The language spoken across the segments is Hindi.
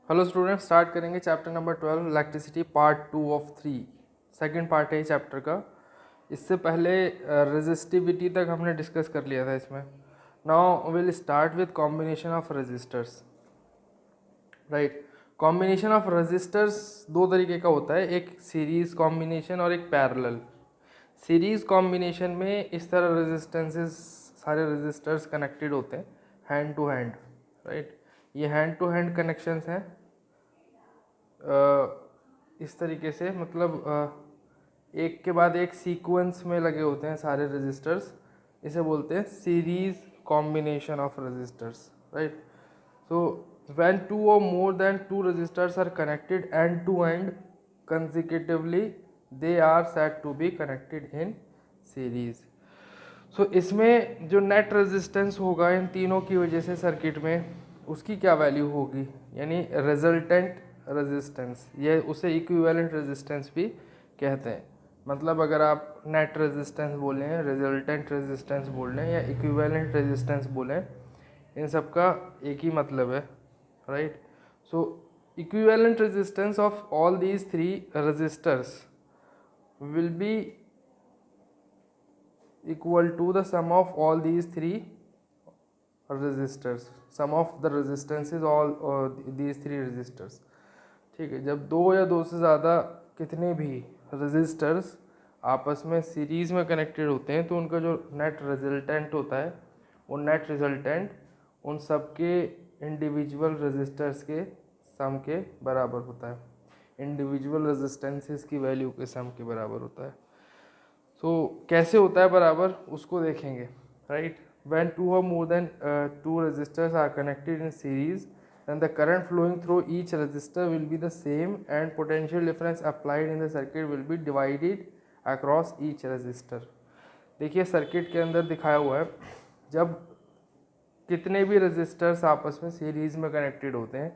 हेलो स्टूडेंट, स्टार्ट करेंगे chapter number 12 electricity part 2 of 3। Second part है चैप्टर का। इससे पहले रेजिस्टिविटी तक हमने डिस्कस कर लिया था इसमें। Now will start with combination of resistors. Right, combination of resistors दो तरीके का होता है, एक सीरीज कॉम्बिनेशन और एक पैरेलल। सीरीज कॉम्बिनेशन में इस तरह रेजिस्टेंसेस, सारे रेजिस्टर्स कनेक्टेड होते हैं हैंड टू हैंड। राइट, ये हैंड टू हैंड कनेक्शंस हैं। इस तरीके से मतलब एक के बाद एक सीक्वेंस में लगे होते हैं सारे रेजिस्टर्स। इसे बोलते हैं series combination of resistors. Right, so when two और more than two resistors are connected end to end consecutively they are said to be connected in series. So इसमें जो नेट रेजिस्टेंस होगा इन तीनों की वजह से सर्किट में, उसकी क्या वैल्यू होगी, यानी रिजल्टेंट रेजिस्टेंस, ये उसे इक्विवेलेंट रेजिस्टेंस भी कहते हैं। मतलब अगर आप नेट रेजिस्टेंस बोलें, रिजल्टेंट रेजिस्टेंस बोल रहे हैं या इक्विवेलेंट रेजिस्टेंस बोलें, इन सब का एक ही मतलब है। Right, so equivalent resistance of all these three resistors will be equal to the sum of all these three resistors, sum of the resistances all these three resistors। ठीक है, जब दो या दो से ज़्यादा कितने भी रेजिस्टर्स आपस में सीरीज़ में कनेक्टेड होते हैं तो उनका जो नेट रिजल्टेंट होता है, वो नेट रिजल्टेंट उन सब के इंडिविजुअल रेजिस्टर्स के सम के बराबर होता है, इंडिविजुअल रेजिस्टेंसेस की वैल्यू के सम के बराबर होता है। तो कैसे होता है बराबर, उसको देखेंगे। राइट, व्हेन टू और more than two resistors are connected in series then the current flowing through each resistor will be the same and potential difference applied in the circuit will be divided across each resistor। देखिए सर्किट के अंदर दिखाया हुआ है, जब कितने भी रेजिस्टर्स आपस में सीरीज में कनेक्टेड होते हैं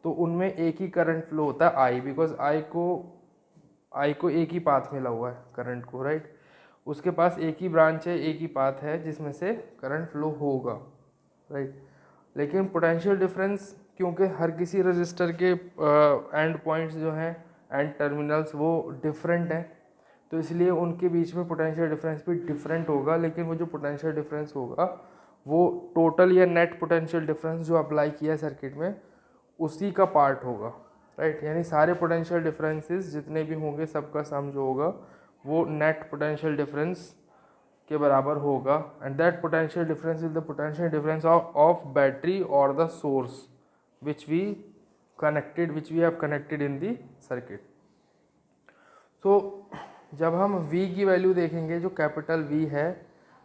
तो उनमें एक ही करंट फ्लो होता है आई, बिकॉज आई को एक ही पाथ मिला हुआ है करंट को। राइट, उसके पास एक ही ब्रांच है, एक ही पाथ है जिसमें से करंट फ्लो होगा। राइट, लेकिन पोटेंशियल डिफरेंस क्योंकि हर किसी रजिस्टर के एंड पॉइंट्स जो हैं, एंड टर्मिनल्स, वो डिफरेंट हैं, तो इसलिए उनके बीच में पोटेंशियल डिफरेंस भी डिफरेंट होगा। लेकिन वो जो पोटेंशियल डिफरेंस होगा वो टोटल या नेट पोटेंशियल डिफरेंस जो अप्लाई किया है सर्किट में उसी का पार्ट होगा। राइट, यानी सारे पोटेंशियल डिफरेंसेस जितने भी होंगे सबका सम जो होगा वो नेट पोटेंशियल डिफरेंस के बराबर होगा। And that potential difference is the potential difference of battery और the source which we have connected in the circuit. So जब हम V की वैल्यू देखेंगे, जो कैपिटल V है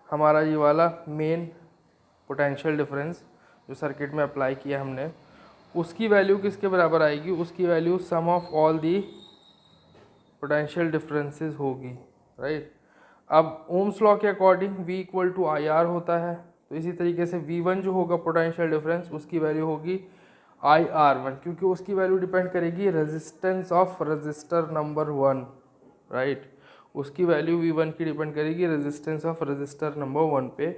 हमारा, ये वाला मेन पोटेंशियल डिफरेंस जो सर्किट में अप्लाई किया हमने, उसकी वैल्यू किसके बराबर आएगी, उसकी value sum of all the potential differences होगी। राइट, अब ओम्स लॉ के according V equal to I R होता है, तो इसी तरीके से V1 जो होगा पोटेंशियल डिफरेंस, उसकी वैल्यू होगी IR1, क्योंकि उसकी वैल्यू डिपेंड करेगी resistance of register number 1। Right, उसकी वैल्यू V1 की डिपेंड करेगी रेजिस्टेंस ऑफ रजिस्टर नंबर 1 पे।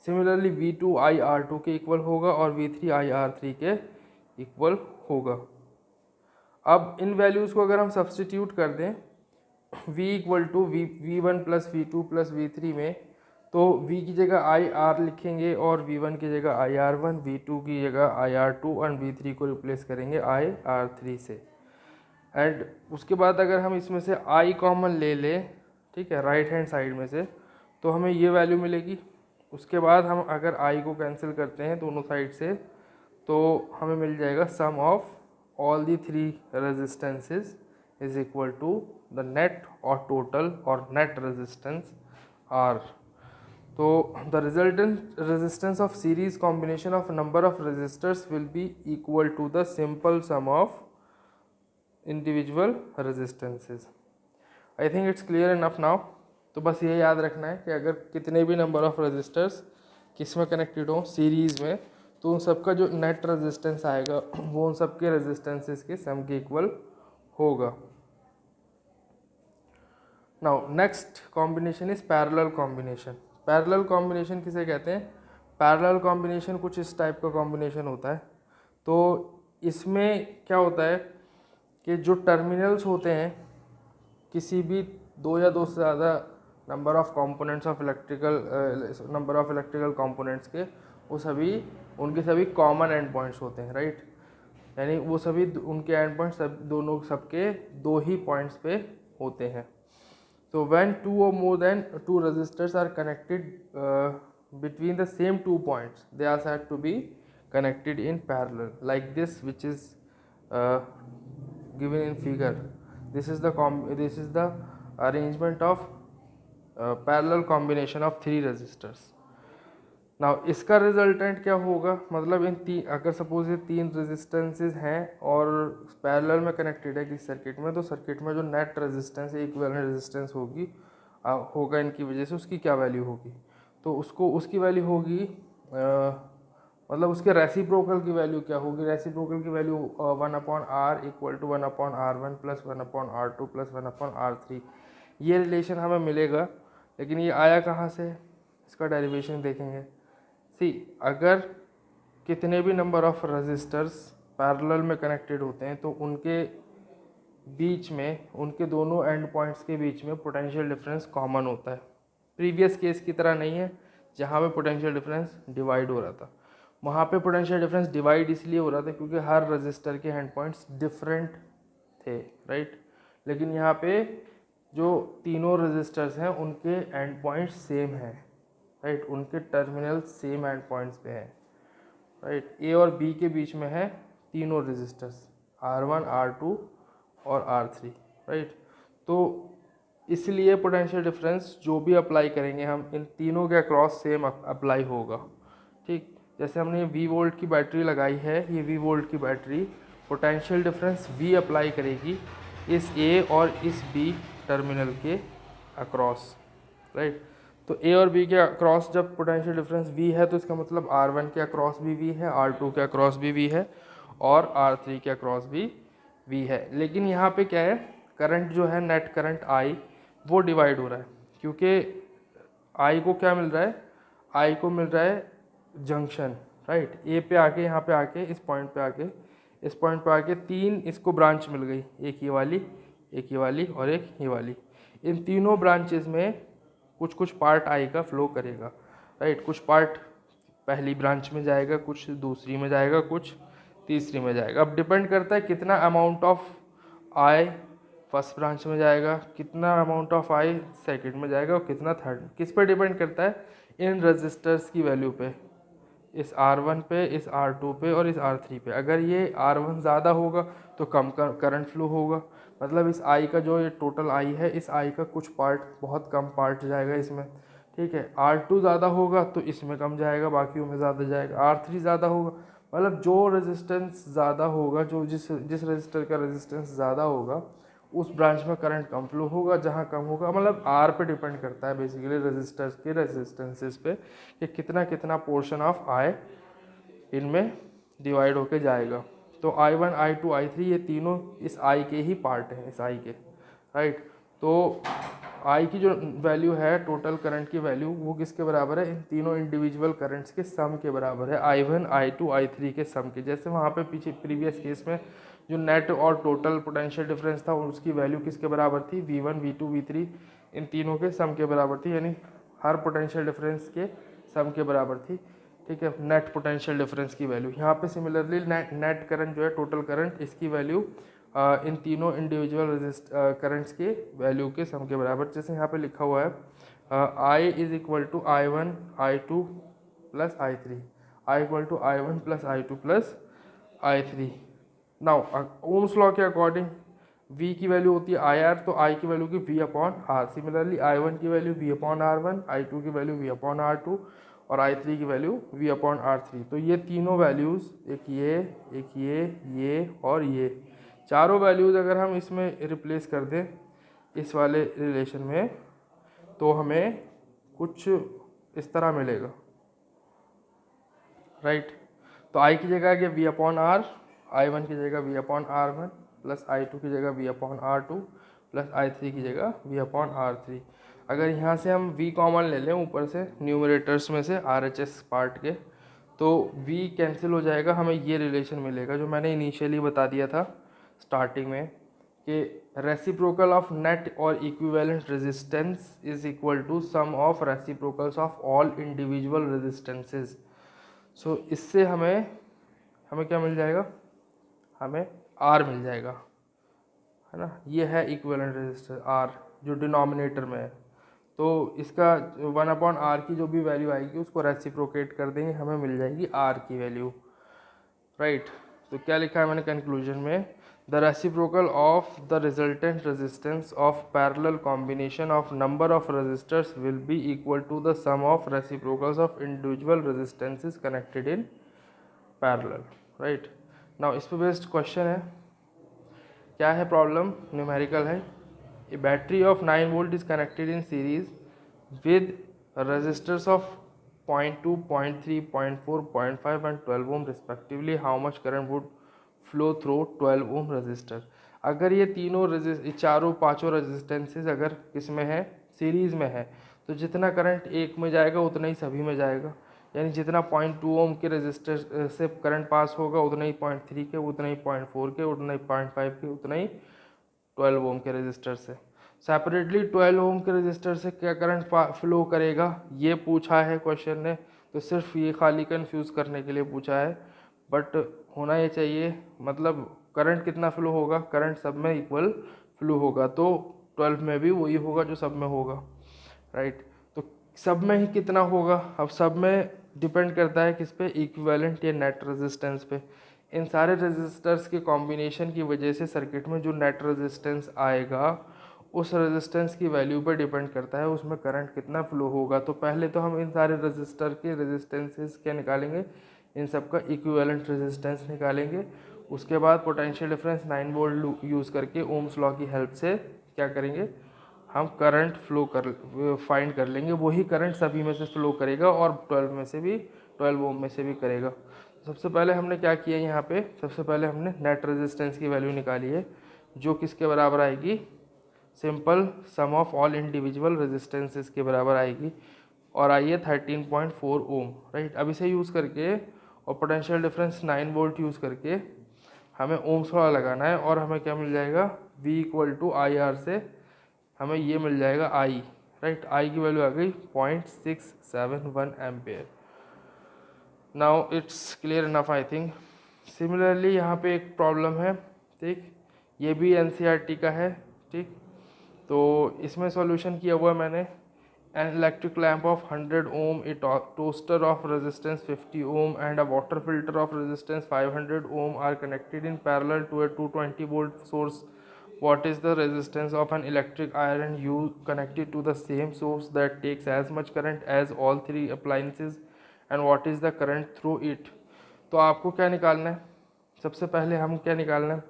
सिमिलरली V2 IR2 के इक्वल होगा और V3 IR3 के इक्वल होगा। अब इन वैल्यूज़ को अगर हम सब्सटीट्यूट कर दें V equal to V1 plus V2 plus V3 में, तो V की जगह IR लिखेंगे और V1 की जगह IR1, V2 की जगह IR2 और V3 को रिप्लेस करेंगे IR3 से। एंड उसके बाद अगर हम इसमें से I कॉमन ले लें, ठीक है, राइट हैंड साइड में से, तो हमें ये वैल्यू मिलेगी। उसके बाद हम अगर I को कैंसिल करते हैं दोनों साइड से, तो हमें मिल जाएगा sum of all the three resistances is equal to the net और टोटल और नेट रेजिस्टेंस R। तो the resultant resistance of series combination of number of resistors will be equal to the simple sum of individual resistances. I think it's clear enough now. तो बस ये याद रखना है कि अगर कितने भी नंबर ऑफ रेजिस्टर्स किस में कनेक्टेड हो सीरीज में, तो उन सबका जो नेट रेजिस्टेंस आएगा वो उन सबके रेजिस्टेंसेस के सम के इक्वल होगा। Now next combination is parallel combination. Parallel combination किसे कहते हैं? पैरेलल कॉम्बिनेशन कुछ इस टाइप का कॉम्बिनेशन होता है। तो इसमें क्या होता है कि जो टर्मिनल्स होते हैं किसी भी दो या दो से ज़्यादा number of components of electrical components के, वो सभी उनके सभी कॉमन एंड पॉइंट्स होते हैं, राइट। यानी वो सभी उनके एंड पॉइंट्स दोनों सबके दो ही पॉइंट्स पे होते हैं। So when two or more than two resistors are connected between the same 2 points, they are said to be connected in parallel, like this, which is given in figure. This is the arrangement of parallel combination of 3 resistors. Now इसका रिजल्टेंट क्या होगा, मतलब अगर सपोज ये 3 रेजिस्टेंसेज हैं और पैरेलल में कनेक्टेड है किसी सर्किट में, तो सर्किट में जो नेट रेजिस्टेंस इक्विवेलेंट रेजिस्टेंस होगा इनकी वजह से, उसकी क्या वैल्यू होगी, तो उसकी वैल्यू होगी मतलब उसके रेसिप्रोकल की वैल्यू क्या होगी। रेसिप्रोकल की value 1/r equal to 1/r1 plus 1/r2 plus 1/r3। ये रिलेशन हमें मिलेगा, लेकिन ये आया कहाँ से, इसका डेरिवेशन देखेंगे। अगर कितने भी नंबर ऑफ रजिस्टर्स पैरेलल में कनेक्टेड होते हैं तो उनके बीच में, उनके दोनों एंड पॉइंट्स के बीच में पोटेंशियल डिफरेंस कॉमन होता है। प्रीवियस केस की तरह नहीं है जहाँ पे पोटेंशियल डिफरेंस डिवाइड हो रहा था। वहाँ पे पोटेंशियल डिफरेंस डिवाइड इसलिए हो रहा था क्योंकि हर रजिस्टर के एंड पॉइंट्स डिफरेंट थे, राइट। लेकिन यहाँ पे जो तीनों रजिस्टर्स हैं उनके एंड पॉइंट्स सेम हैं, राइट। उनके टर्मिनल सेम एंड पॉइंट्स पे हैं, राइट। ए और बी के बीच में है तीनों रेजिस्टर्स R1, R2 और R3, राइट। तो इसलिए पोटेंशियल डिफरेंस जो भी अप्लाई करेंगे हम इन तीनों के अक्रॉस सेम अप्लाई होगा, ठीक। जैसे हमने V वोल्ट की बैटरी लगाई है, ये V वोल्ट की battery potential difference V apply करेगी इस A और इस B टर्मिनल के अक्रॉस, राइट। तो ए और बी के अक्रॉस जब पोटेंशियल डिफरेंस V है तो इसका मतलब R1 के अक्रॉस भी V है, R2 के अक्रॉस भी V है और R3 के अक्रॉस भी V है। लेकिन यहाँ पे क्या है, करंट जो है नेट करंट I वो डिवाइड हो रहा है, क्योंकि I को क्या मिल रहा है, I को मिल रहा है जंक्शन, राइट। ए पे आके, यहाँ पे आके, इस पॉइंट पे आके 3 इसको ब्रांच मिल गई, एक ये वाली, एक ये वाली और एक ये वाली। इन तीनों ब्रांचेस में कुछ कुछ पार्ट आई का फ्लो करेगा, राइट। कुछ पार्ट पहली ब्रांच में जाएगा, कुछ दूसरी में जाएगा, कुछ तीसरी में जाएगा। अब डिपेंड करता है कितना amount of I first branch में जाएगा, कितना अमाउंट ऑफ आई सेकंड में जाएगा और कितना थर्ड। किस पे डिपेंड करता है, इन रजिस्टर्स की वैल्यू पे, इस R1 पे, इस R2 पे और इस R3 पे। अगर ये R1 ज़्यादा होगा तो कम करंट फ्लो होगा, मतलब इस I का जो ये टोटल I है, इस I का कुछ पार्ट, बहुत कम पार्ट जाएगा इसमें, ठीक है। R2 ज़्यादा होगा तो इसमें कम जाएगा, बाकियों में ज़्यादा जाएगा। R3 ज़्यादा होगा, मतलब जो रेजिस्टेंस ज़्यादा होगा, जो जिस रजिस्टर का रेजिस्टेंस ज़्यादा होगा उस ब्रांच में करंट कम फ्लो होगा, जहाँ कम होगा, मतलब R पे डिपेंड करता है बेसिकली रजिस्टर्स के रेजिस्टेंसेस पे कि कितना कितना पोर्शन ऑफ I इनमें डिवाइड होके जाएगा। तो I1, I2, I3 ये तीनों इस I के ही पार्ट हैं, इस I के, राइट। तो I की जो वैल्यू है, टोटल करंट की वैल्यू, वो किसके बराबर है, इन तीनों इंडिविजुअल करंट्स के सम के बराबर है, I1, I2, I3 के सम के। जैसे वहाँ पे पीछे प्रीवियस केस में जो नेट और टोटल पोटेंशियल डिफरेंस था उसकी वैल्यू किसके बराबर थी, V1, V2, V3 इन तीनों के सम के बराबर थी, यानी हर पोटेंशियल डिफरेंस के सम के बराबर थी, ठीक है, नेट पोटेंशियल डिफरेंस की वैल्यू। यहाँ पे सिमिलरली नेट करंट जो है, टोटल करंट, इसकी वैल्यू इन तीनों इंडिविजुअल करंट्स के वैल्यू के सम के बराबर। जैसे यहाँ पे लिखा हुआ है I is equal to I1, I2 plus I3, I equal to I1 plus I2 plus I3। Now Ohm's law के अकॉर्डिंग V की वैल्यू होती है IR, तो I की वैल्यू की V/R। सिमिलरली I1 की वैल्यू V/R1, I2 की वैल्यू V/R2 और I3 की वैल्यू V/R3। तो ये तीनों वैल्यूज़, एक ये और ये चारों वैल्यूज़ अगर हम इसमें रिप्लेस कर दें इस वाले रिलेशन में, तो हमें कुछ इस तरह मिलेगा, राइट। तो I की जगह क्या V/R, I1 की जगह V/R1 प्लस I2 की जगह V/R2 प्लस I3 की जगह V/R3। अगर यहाँ से हम V कॉमन ले लें ऊपर से, न्यूमरेटर्स में से RHS पार्ट के, तो v कैंसिल हो जाएगा, हमें ये रिलेशन मिलेगा जो मैंने इनिशियली बता दिया था स्टार्टिंग में कि रेसिप्रोकल ऑफ नेट और equivalent resistance is equal to sum of reciprocals of all individual resistances. So इससे हमें हमें क्या मिल जाएगा, हमें R मिल जाएगा, है ना। ये है इक्विवेलेंट रेजिस्टेंस R जो डिनोमिनेटर में है। तो इसका 1/R की जो भी वैल्यू आएगी उसको रेसिप्रोकेट कर देंगे, हमें मिल जाएगी R की वैल्यू, राइट। तो क्या लिखा है मैंने कंक्लूजन में, the reciprocal of the resultant resistance of parallel combination of number of resistors will be equal to the sum of reciprocals of individual resistances connected in parallel, right. Now इस पे बेस्ड क्वेश्चन है, क्या है प्रॉब्लम, न्यूमेरिकल है। A battery of 9 volt is connected in series with resistors of 0.2, 0.3, 0.4, 0.5 and 12 ohm respectively. How much current would flow through 12 ohm resistor? अगर ये चारों पांचों रेजिस्टेंसेस अगर किस में है, सीरीज में है, तो जितना करंट एक में जाएगा उतना ही सभी में जाएगा। यानी जितना 0.2 ओम के रेजिस्टर से करंट पास होगा उतना ही 0.3 के, उतना ही 0.4 के, उतना ही 0.5 के, उतना ही 12 ओम के रेजिस्टर से। सेपरेटली 12 ओम के रेजिस्टर से क्या करंट फ्लो करेगा ये पूछा है क्वेश्चन ने, तो सिर्फ ये खाली कंफ्यूज करने के लिए पूछा है, बट होना ये चाहिए, मतलब करंट कितना फ्लो होगा, करंट सब में इक्वल फ्लो होगा, तो 12 में भी वही होगा जो सब में होगा, राइट। तो सब में ही कितना होगा, अब सब में डिपेंड करता है किस पे, इक्विवेलेंट या नेट रेजिस्टेंस पे। इन सारे रेजिस्टर्स के कॉम्बिनेशन की वजह से सर्किट में जो नेट रेजिस्टेंस आएगा उस रेजिस्टेंस की वैल्यू पर डिपेंड करता है उसमें करंट कितना फ्लो होगा। तो पहले तो हम इन सारे रेजिस्टर के रेजिस्टेंसेस क्या निकालेंगे, इन सब का इक्विवेलेंट रेजिस्टेंस निकालेंगे। उसके बाद पोटेंशियल डिफरेंस 9 वोल्ट यूज़ करके ओम्स लॉ की हेल्प से क्या करेंगे, हम करंट फ्लो फाइंड कर लेंगे, वही करंट सभी में से फ्लो करेगा और 12 में से भी, 12 ओम में से भी करेगा। सबसे पहले हमने क्या किया यहाँ पे, सबसे पहले हमने नेट रेजिस्टेंस की वैल्यू निकाली है जो किसके बराबर आएगी, simple sum of all individual resistances के बराबर आएगी और आई है 13.4 ओम, राइट। अब इसे यूज़ करके और पोटेंशियल डिफरेंस 9 वोल्ट यूज़ करके हमें ओम्स लॉ लगाना है और हमें क्या मिल जाएगा, V equal to I R से हमें ये मिल जाएगा I, राइट। I की वैल्यू आ गई 0.671 ampere. Now it's clear enough I think. Similarly यहाँ पे एक प्रॉब्लम है, ठीक, ये भी NCERT का है, ठीक। तो इसमें सॉल्यूशन किया हुआ मैंने, an electric lamp of 100 ohm, a toaster of resistance 50 ohm and a water filter of resistance 500 ohm are connected in parallel to a 220 volt source. What is the resistance of an electric iron you connected to the same source that takes as much current as all three appliances and what is the current through it? तो आपको क्या निकालना है, सबसे पहले हम क्या निकालना है,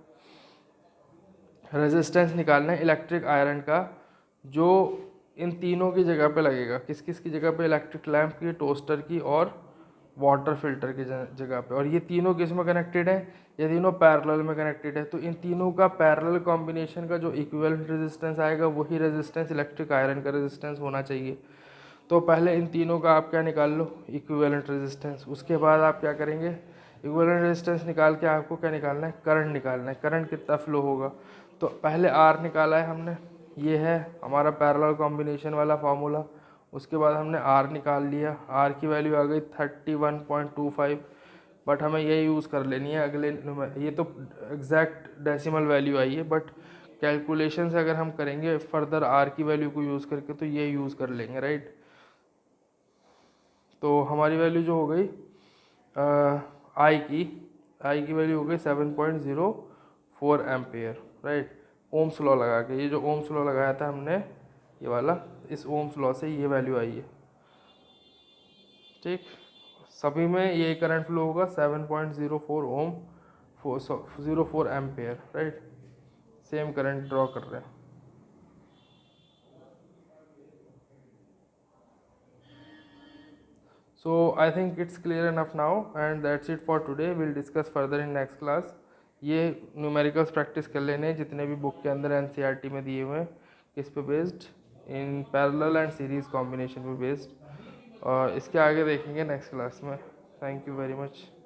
रेजिस्टेंस निकालना है इलेक्ट्रिक आयरन का जो इन तीनों की जगह पे लगेगा, किस किस की जगह पे, इलेक्ट्रिक लैम्प की, टोस्टर की और वाटर फिल्टर की जगह पे। और ये तीनों किस में कनेक्टेड है, ये तीनों पैरेलल में कनेक्टेड है। तो इन तीनों का पैरेलल कॉम्बिनेशन का जो इक्विवेलेंट रेजिस्टेंस आएगा वही रेजिस्टेंस इलेक्ट्रिक आयरन का रेजिस्टेंस होना चाहिए। तो पहले इन तीनों का आप क्या निकाल लो, इक्विवेलेंट रेजिस्टेंस। उसके बाद आप क्या करेंगे, इक्विवेलेंट रेजिस्टेंस निकाल के आपको क्या निकालना है, करंट निकालना है, करंट कितना फ्लो होगा। तो पहले R निकाला है हमने, ये है हमारा पैरेलल कॉम्बिनेशन वाला फार्मूला। उसके बाद हमने R निकाल लिया, R की वैल्यू आ गई 31.25, बट हमें ये यूज़ कर लेनी है अगले, ये तो एग्जैक्ट डेसिमल वैल्यू आई है, बट कैलकुलेशन से अगर हम करेंगे फर्दर R की वैल्यू को यूज़ करके तो ये यूज़ कर लेंगे, राइट। तो हमारी वैल्यू जो हो गई I की वैल्यू हो गई 7.04 एम्पेयर, राइट। ओम्स लॉ लगा के, ये जो ओम्स लॉ लगाया था हमने ये वाला, इस ओम्स लॉ से ये वैल्यू आई है, ठीक। सभी में ये करंट फ्लो होगा 7.04 ओम 04 ampere, right. Same current draw कर रहे हैं। So I think it's clear enough now and that's it for today. We'll discuss further in next class. ये न्यूमेरिकल्स प्रैक्टिस कर लेने जितने भी बुक के अंदर NCERT में दिए हुए हैं, किस पे based, in parallel and series combination पे बेस्ड, और इसके आगे देखेंगे नेक्स्ट क्लास में। Thank you very much.